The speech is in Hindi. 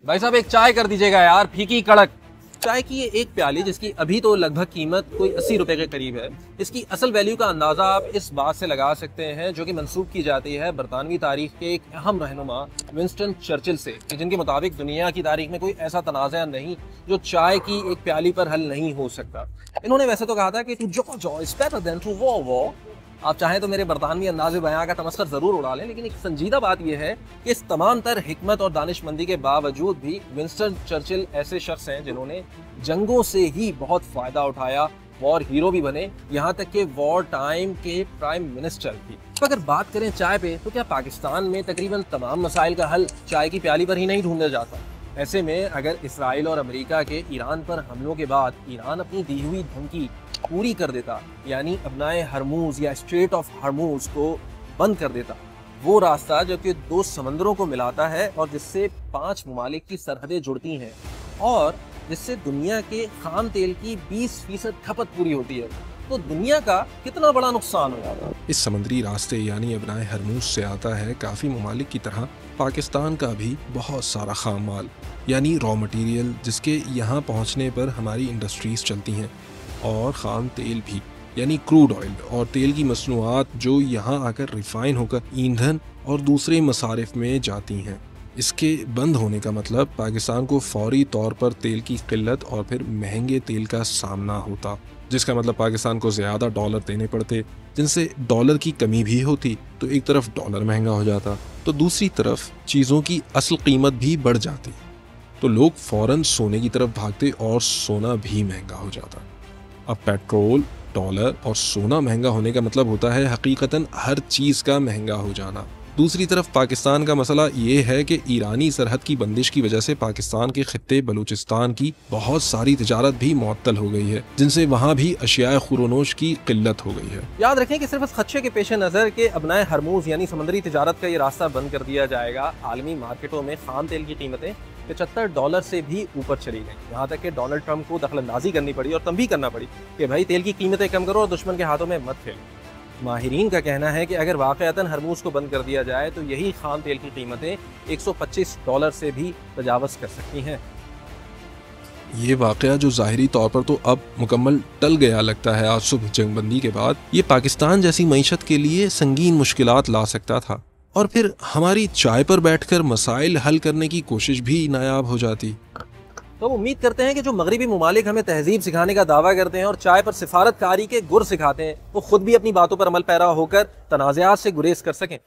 भाई साहब एक चाय कर दीजिएगा यार, फीकी कड़क। चाय की ये एक प्याली जिसकी अभी तो लगभग कीमत कोई 80 रुपए के करीब है, इसकी असल वैल्यू का अंदाजा आप इस बात से लगा सकते हैं जो कि मंसूब की जाती है बरतानवी तारीख के एक अहम रहनुमा विंस्टन चर्चिल से, जिनके मुताबिक दुनिया की तारीख में कोई ऐसा तनाज़ा नहीं जो चाय की एक प्याली पर हल नहीं हो सकता। इन्होंने वैसे तो कहा था कि to jaw is better than to war. आप चाहें तो मेरे बरतानवी अंदाज़े बयां का तमस्खर जरूर उड़ा लें, लेकिन एक संजीदा बात यह है कि इस तमाम तर हिकमत और दानिशमंदी के बावजूद भी विंस्टन चर्चिल ऐसे शख्स हैं जिन्होंने जंगों से ही बहुत फायदा उठाया, वॉर हीरो भी बने, यहाँ तक कि वॉर टाइम के प्राइम मिनिस्टर भी। तो अगर बात करें चाय पे, तो क्या पाकिस्तान में तकरीबन तमाम मसाइल का हल चाय की प्याली पर ही नहीं ढूंढा जाता? ऐसे में अगर इसराइल और अमेरिका के ईरान पर हमलों के बाद ईरान अपनी दी हुई धमकी पूरी कर देता, यानी अपनाए हरमूज या स्ट्रेट ऑफ हरमूज को बंद कर देता, वो रास्ता जो कि दो समंदरों को मिलाता है और जिससे 5 ममालिक की सरहदें जुड़ती हैं और जिससे दुनिया के खाम तेल की 20% खपत पूरी होती है, तो दुनिया का कितना बड़ा नुकसान हो जाता है। इस समुद्री रास्ते यानी अपनाए हरमूज से आता है काफ़ी ममालिक की तरह पाकिस्तान का भी बहुत सारा खाम माल यानी रॉ मटेरियल, जिसके यहाँ पहुँचने पर हमारी इंडस्ट्रीज चलती हैं, और ख़ाम तेल भी यानी क्रूड ऑयल और तेल की मसनूआत जो यहाँ आकर रिफाइन होकर ईंधन और दूसरे मसारिफ में जाती हैं। इसके बंद होने का मतलब पाकिस्तान को फौरी तौर पर तेल की किल्लत और फिर महंगे तेल का सामना होता, जिसका मतलब पाकिस्तान को ज़्यादा डॉलर देने पड़ते, जिनसे डॉलर की कमी भी होती, तो एक तरफ डॉलर महंगा हो जाता तो दूसरी तरफ चीज़ों की असल कीमत भी बढ़ जाती, तो लोग फ़ौरन सोने की तरफ भागते और सोना भी महंगा हो जाता। अब पेट्रोल, डॉलर और सोना महंगा होने का मतलब होता है हकीकतन हर चीज़ का महंगा हो जाना। दूसरी तरफ पाकिस्तान का मसला ये है कि ईरानी सरहद की बंदिश की वजह से पाकिस्तान के खित्ते बलूचिस्तान की बहुत सारी तिजारत भी मुअत्तल हो गई है, जिनसे वहाँ भी अशियाए खुरोनोश की किल्लत हो गई है। याद रखें कि सिर्फ इस खदशे के पेश नज़र के अपनाए हरमूज यानी समुद्री तिजारत का ये रास्ता बंद कर दिया जाएगा, आलमी मार्केटों में खाम तेल की कीमतें $75 से भी ऊपर चली गई। यहाँ तक कि डोनाल्ड ट्रंप को दखलंदाजी करनी पड़ी और तंबीह करना पड़ी कि भाई तेल की कीमतें कम करो और दुश्मन के हाथों में मत खेलो। माहिरीन का कहना है कि अगर वाक़अतन हरमूज को बंद कर दिया जाए तो यही खाम तेल की कीमतें $125 से भी तजावज़ कर सकती हैं। ये वाक़या जो ज़ाहिरी तौर पर तो अब मुकम्मल टल गया लगता है आज सुबह जंगबंदी के बाद, ये पाकिस्तान जैसी मईशत के लिए संगीन मुश्किलात ला सकता था और फिर हमारी चाय पर बैठकर मसाइल हल करने की कोशिश भी नायाब हो जाती। तो उम्मीद करते हैं कि जो मगरिबी मुमालिक हमें तहजीब सिखाने का दावा करते हैं और चाय पर सिफारतकारी के गुर सिखाते हैं, वो खुद भी अपनी बातों पर अमल पैरा होकर तनाज़ात से गुरेज कर सकें।